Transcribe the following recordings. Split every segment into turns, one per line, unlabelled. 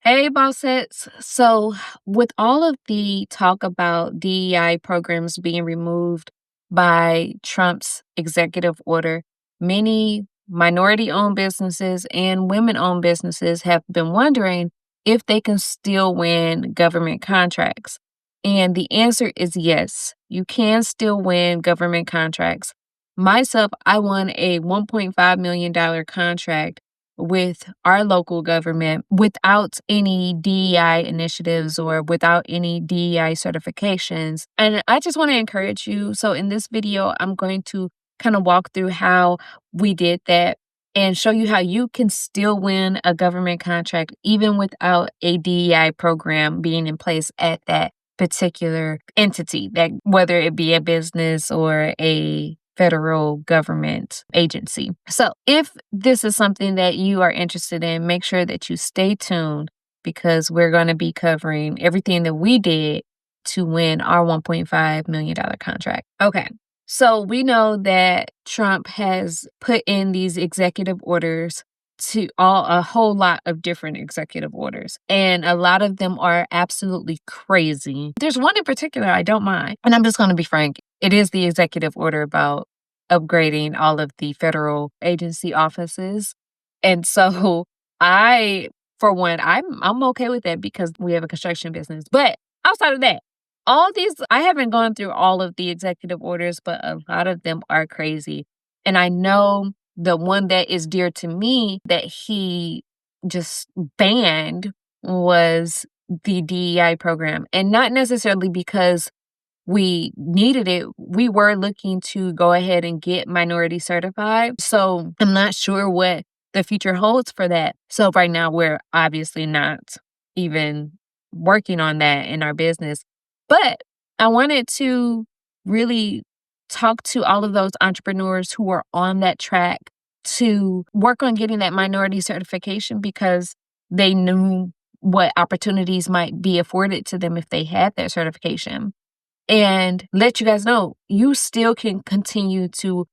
Hey, bossettes. So, with all of the talk about DEI programs being removed by Trump's executive order, many minority owned businesses and women owned businesses have been wondering if they can still win government contracts. And the answer is yes, you can still win government contracts. Myself, I won a $1.5 million contract with our local government without any DEI initiatives or without any DEI certifications. And I just want to encourage you. So, in this video, I'm going to kind of walk through how we did that and show you how you can still win a government contract even without a DEI program being in place at that particular entity, that whether it be a business or a federal government agency. So if this is something that you are interested in, make sure that you stay tuned because we're going to be covering everything that we did to win our $1.5 million contract. Okay. So we know that Trump has put in these executive orders to a whole lot of different executive orders. And a lot of them are absolutely crazy. There's one in particular I don't mind. And I'm just going to be frank. It is the executive order about upgrading all of the federal agency offices. And so for one, I'm okay with that because we have a construction business. But outside of that, I haven't gone through all of the executive orders, but a lot of them are crazy. And I know the one that is dear to me that he just banned was the DEI program. And not necessarily because we needed it. We were looking to go ahead and get minority certified. So I'm not sure what the future holds for that. So right now we're obviously not even working on that in our business. But I wanted to really talk to all of those entrepreneurs who are on that track to work on getting that minority certification because they knew what opportunities might be afforded to them if they had that certification. And let you guys know, you still can continue to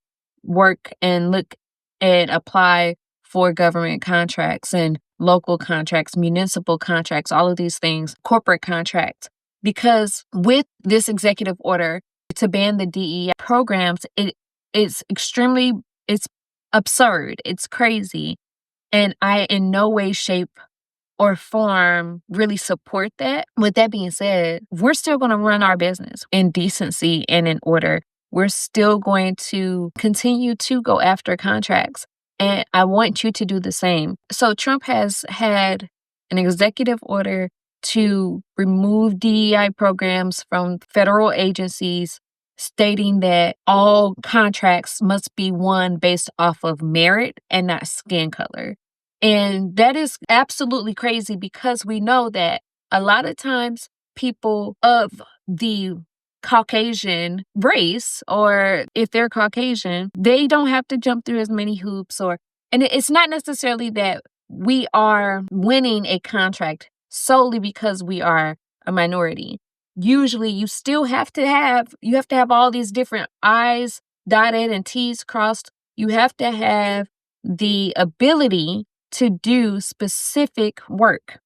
work and look and apply for government contracts and local contracts, municipal contracts, all of these things, corporate contracts. Because with this executive order to ban the DEI programs, it's absurd. It's crazy. And I in no way, shape, or form really support that. With that being said, we're still going to run our business in decency and in order. We're still going to continue to go after contracts. And I want you to do the same. So Trump has had an executive order to remove DEI programs from federal agencies, stating that all contracts must be won based off of merit and not skin color. And that is absolutely crazy because we know that a lot of times people of the Caucasian race, or if they're Caucasian, they don't have to jump through as many hoops and it's not necessarily that we are winning a contract solely because we are a minority. Usually you have to have all these different I's dotted and T's crossed. You have to have the ability to do specific work.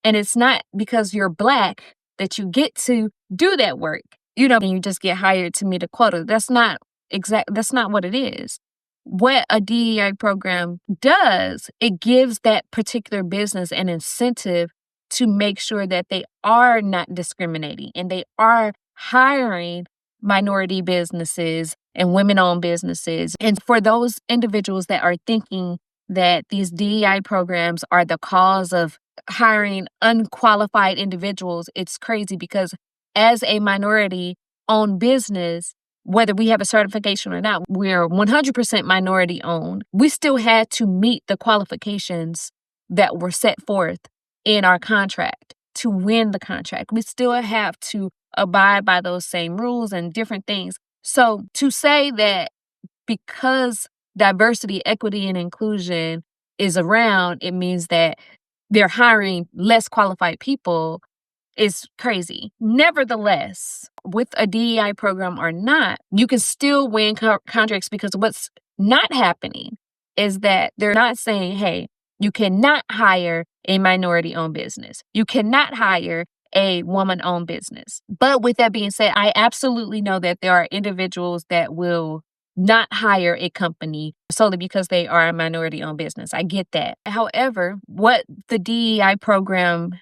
And it's not because you're Black that you get to do that work, and you just get hired to meet a quota. That's not what it is. What a DEI program does, it gives that particular business an incentive to make sure that they are not discriminating and they are hiring minority businesses and women-owned businesses. And for those individuals that are thinking that these DEI programs are the cause of hiring unqualified individuals, it's crazy because as a minority-owned business, whether we have a certification or not, we're 100% minority-owned. We still had to meet the qualifications that were set forth in our contract to win the contract. We still have to abide by those same rules and different things. So to say that because diversity, equity, and inclusion is around, it means that they're hiring less qualified people is crazy. Nevertheless, with a DEI program or not, you can still win contracts because what's not happening is that they're not saying, hey, You cannot hire a minority-owned business. You cannot hire a woman-owned business. But with that being said, I absolutely know that there are individuals that will not hire a company solely because they are a minority-owned business. I get that. However, what the DEI program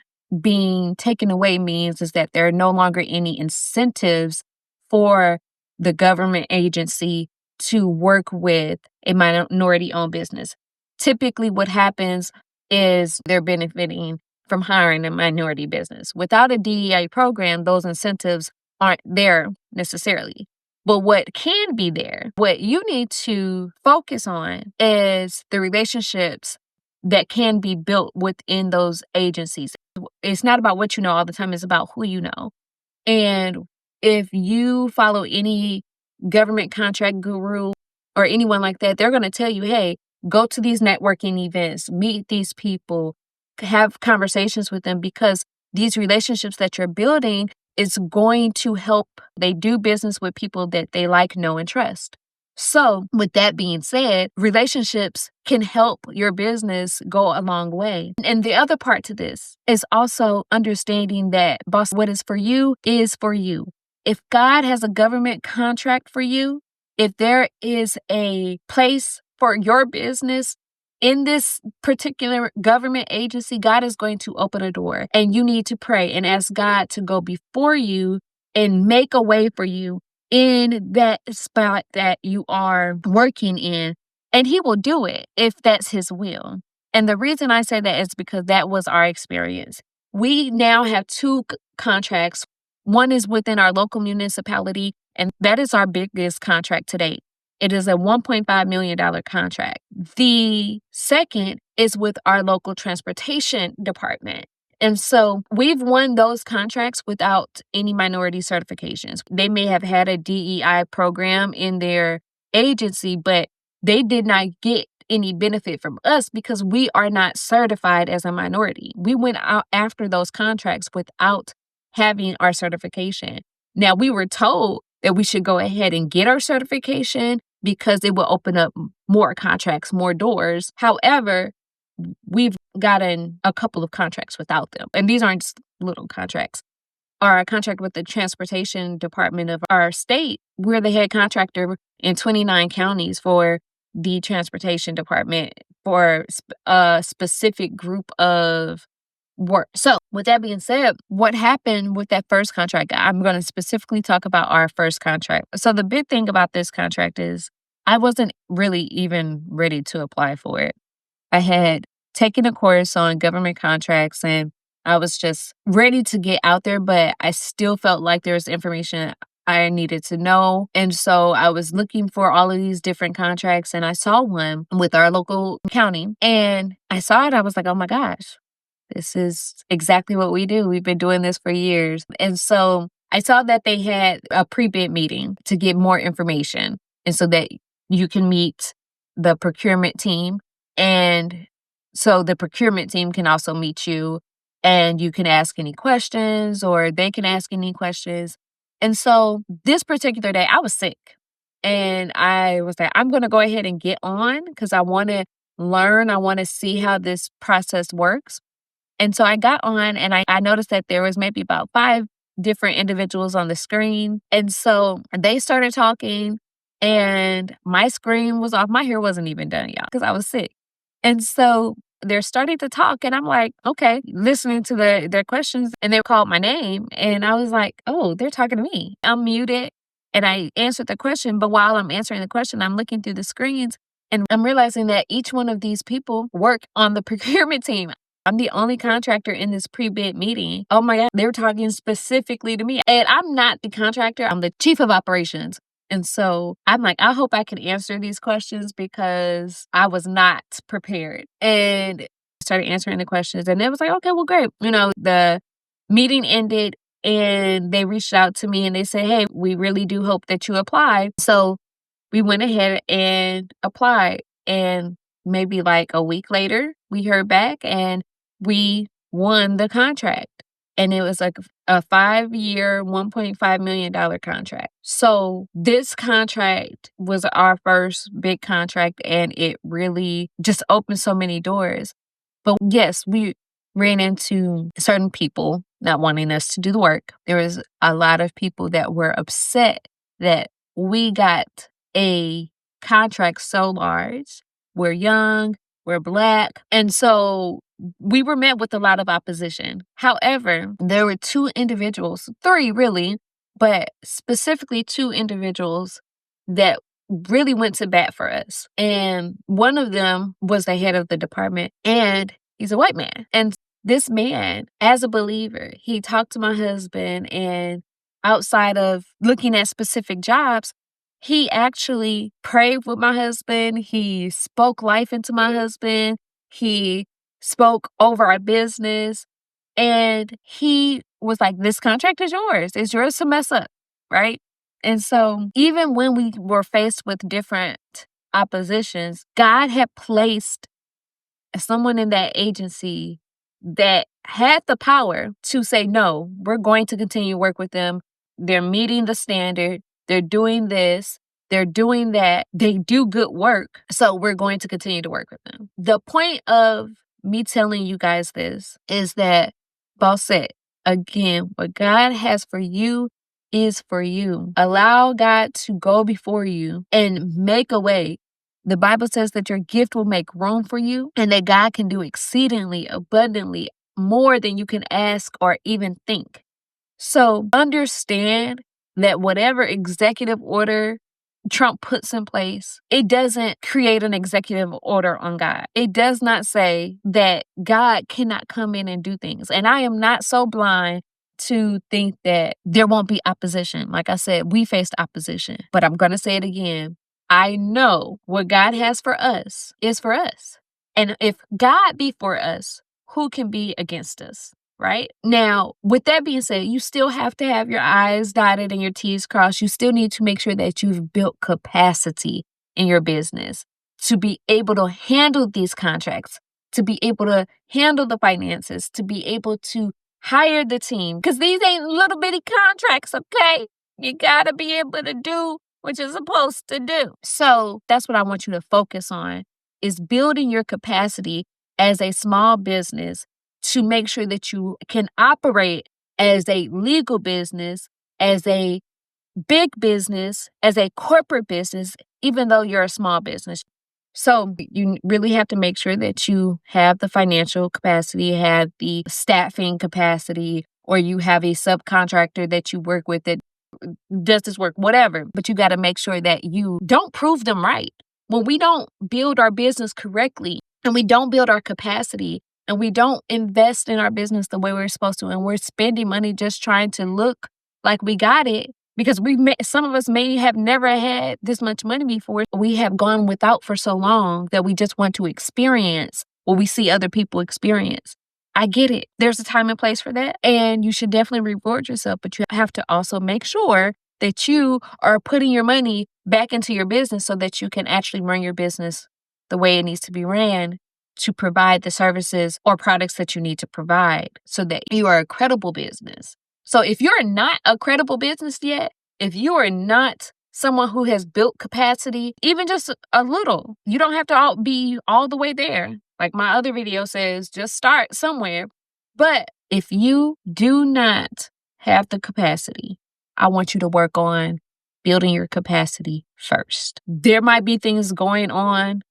being taken away means is that there are no longer any incentives for the government agency to work with a minority-owned business. Typically, what happens is they're benefiting from hiring a minority business. Without a DEI program, those incentives aren't there necessarily. But what can be there, what you need to focus on is the relationships that can be built within those agencies. It's not about what you know all the time, it's about who you know. And if you follow any government contract guru or anyone like that, they're going to tell you, hey, go to these networking events, meet these people, have conversations with them, because these relationships that you're building is going to help they do business with people that they like, know, and trust. So with that being said, relationships can help your business go a long way. And the other part to this is also understanding that, boss, what is for you is for you. If God has a government contract for you, if there is a place for your business in this particular government agency, God is going to open a door, and you need to pray and ask God to go before you and make a way for you in that spot that you are working in. And He will do it if that's His will. And the reason I say that is because that was our experience. We now have two contracts. One is within our local municipality, and that is our biggest contract to date. It is a $1.5 million contract. The second is with our local transportation department. And so we've won those contracts without any minority certifications. They may have had a DEI program in their agency, but they did not get any benefit from us because we are not certified as a minority. We went out after those contracts without having our certification. Now, we were told that we should go ahead and get our certification because it will open up more contracts, more doors. However, we've gotten a couple of contracts without them. And these aren't just little contracts. Our contract with the transportation department of our state, we're the head contractor in 29 counties for the transportation department for a specific group of work. So with that being said, what happened with that first contract? I'm going to specifically talk about our first contract. So the big thing about this contract is I wasn't really even ready to apply for it. I had taken a course on government contracts and I was just ready to get out there, but I still felt like there was information I needed to know. And so I was looking for all of these different contracts and I saw one with our local county and I saw it. I was like, oh my gosh. This is exactly what we do. We've been doing this for years. And so I saw that they had a pre-bid meeting to get more information. And so that you can meet the procurement team. And so the procurement team can also meet you and you can ask any questions or they can ask any questions. And so this particular day, I was sick. And I was like, I'm going to go ahead and get on because I want to learn. I want to see how this process works. And so I got on and I noticed that there was maybe about 5 different individuals on the screen. And so they started talking and my screen was off. My hair wasn't even done, y'all, because I was sick. And so they're starting to talk and I'm like, okay, listening to their questions and they called my name. And I was like, oh, they're talking to me. I'm muted and I answered the question. But while I'm answering the question, I'm looking through the screens and I'm realizing that each one of these people work on the procurement team. I'm the only contractor in this pre-bid meeting. Oh my God, they were talking specifically to me. And I'm not the contractor, I'm the chief of operations. And so I'm like, I hope I can answer these questions because I was not prepared. And I started answering the questions and it was like, okay, well, great. The meeting ended and they reached out to me and they said, hey, we really do hope that you apply. So we went ahead and applied. And maybe like a week later, we heard back and we won the contract. And it was like a 5-year, $1.5 million contract. So this contract was our first big contract and it really just opened so many doors. But yes, we ran into certain people not wanting us to do the work. There was a lot of people that were upset that we got a contract so large. We're young, we're Black, and so we were met with a lot of opposition. However, there were two individuals, three really, but specifically two individuals that really went to bat for us. And one of them was the head of the department, and he's a white man. And this man, as a believer, he talked to my husband, and outside of looking at specific jobs, he actually prayed with my husband. He spoke life into my husband. He spoke over our business. And he was like, this contract is yours. It's yours to mess up, right? And so even when we were faced with different oppositions, God had placed someone in that agency that had the power to say, no, we're going to continue to work with them. They're meeting the standard. They're doing this. They're doing that. They do good work. So we're going to continue to work with them. The point of me telling you guys this is that, boss said, again, what God has for you is for you. Allow God to go before you and make a way. The Bible says that your gift will make room for you and that God can do exceedingly abundantly more than you can ask or even think. So understand that whatever executive order Trump puts in place, it doesn't create an executive order on God. It does not say that God cannot come in and do things. And I am not so blind to think that there won't be opposition. Like I said, we faced opposition, but I'm going to say it again. I know what God has for us is for us. And if God be for us, who can be against us? Right? Now, with that being said, you still have to have your I's dotted and your T's crossed. You still need to make sure that you've built capacity in your business to be able to handle these contracts, to be able to handle the finances, to be able to hire the team. Because these ain't little bitty contracts, okay? You got to be able to do what you're supposed to do. So that's what I want you to focus on, is building your capacity as a small business to make sure that you can operate as a legal business, as a big business, as a corporate business, even though you're a small business. So you really have to make sure that you have the financial capacity, have the staffing capacity, or you have a subcontractor that you work with that does this work, whatever. But you got to make sure that you don't prove them right. When we don't build our business correctly and we don't build our capacity, and we don't invest in our business the way we're supposed to, and we're spending money just trying to look like we got it, because some of us may have never had this much money before. We have gone without for so long that we just want to experience what we see other people experience. I get it. There's a time and place for that, and you should definitely reward yourself, but you have to also make sure that you are putting your money back into your business so that you can actually run your business the way it needs to be ran, to provide the services or products that you need to provide so that you are a credible business. So if you're not a credible business yet, if you are not someone who has built capacity, even just a little, you don't have to be all the way there. Like my other video says, just start somewhere. But if you do not have the capacity, I want you to work on building your capacity first. There might be things going on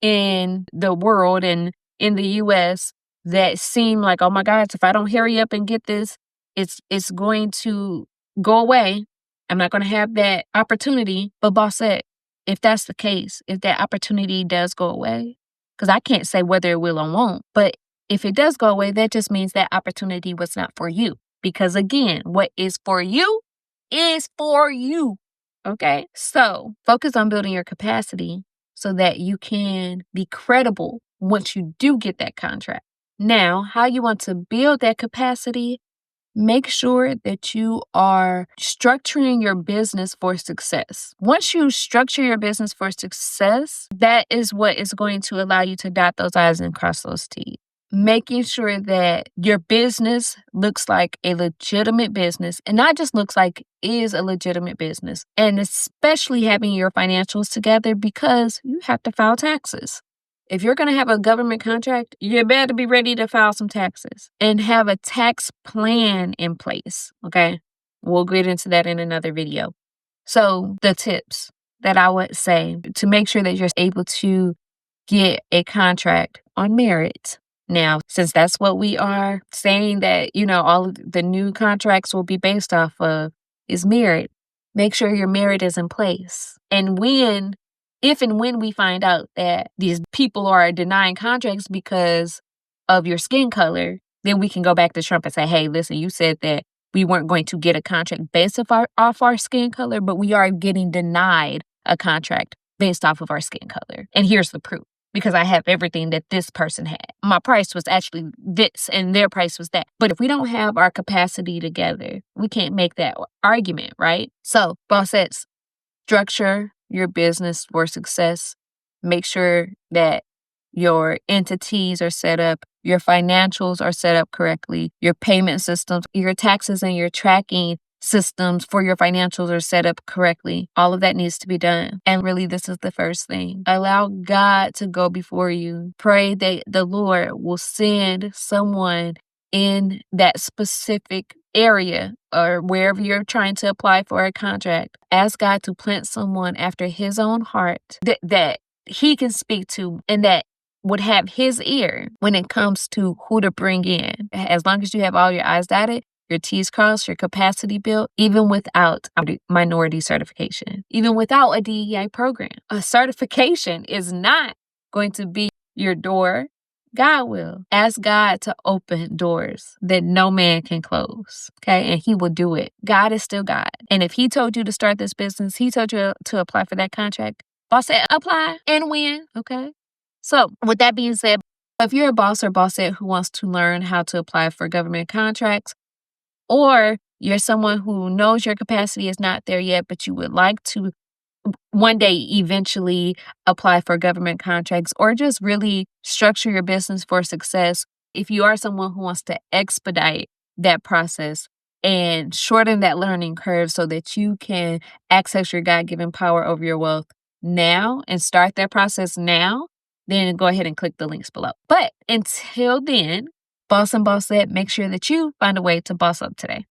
in the world and in the US that seem like, oh my gosh, if I don't hurry up and get this, it's going to go away. I'm not going to have that opportunity. But boss said, if that's the case, if that opportunity does go away, because I can't say whether it will or won't, but if it does go away, that just means that opportunity was not for you. Because again, what is for you is for you. Okay? So focus on building your capacity so that you can be credible once you do get that contract. Now, how you want to build that capacity, make sure that you are structuring your business for success. Once you structure your business for success, that is what is going to allow you to dot those I's and cross those T's. Making sure that your business looks like a legitimate business, and not just looks like, is a legitimate business. And especially having your financials together, because you have to file taxes. If you're going to have a government contract, you better be ready to file some taxes and have a tax plan in place. Okay. We'll get into that in another video. So the tips that I would say to make sure that you're able to get a contract on merit. Now, since that's what we are saying that, all of the new contracts will be based off of is merit, make sure your merit is in place. And if and when we find out that these people are denying contracts because of your skin color, then we can go back to Trump and say, hey, listen, you said that we weren't going to get a contract based off our skin color, but we are getting denied a contract based off of our skin color. And here's the proof. Because I have everything that this person had. My price was actually this and their price was that. But if we don't have our capacity together, we can't make that argument, right? So, bossettes, structure your business for success. Make sure that your entities are set up, your financials are set up correctly, your payment systems, your taxes and your tracking systems for your financials are set up correctly. All of that needs to be done. And really, this is the first thing. Allow God to go before you. Pray that the Lord will send someone in that specific area or wherever you're trying to apply for a contract. Ask God to plant someone after his own heart that he can speak to and that would have his ear when it comes to who to bring in. As long as you have all your I's dotted, your T's crossed, your capacity built, even without a minority certification, even without a DEI program. A certification is not going to be your door. God will. Ask God to open doors that no man can close, okay? And he will do it. God is still God. And if he told you to start this business, he told you to apply for that contract, boss said apply and win, okay? So with that being said, if you're a boss or bossette who wants to learn how to apply for government contracts, or you're someone who knows your capacity is not there yet, but you would like to one day eventually apply for government contracts or just really structure your business for success. If you are someone who wants to expedite that process and shorten that learning curve so that you can access your God-given power over your wealth now and start that process now, then go ahead and click the links below. But until then, boss and bossette, make sure that you find a way to boss up today.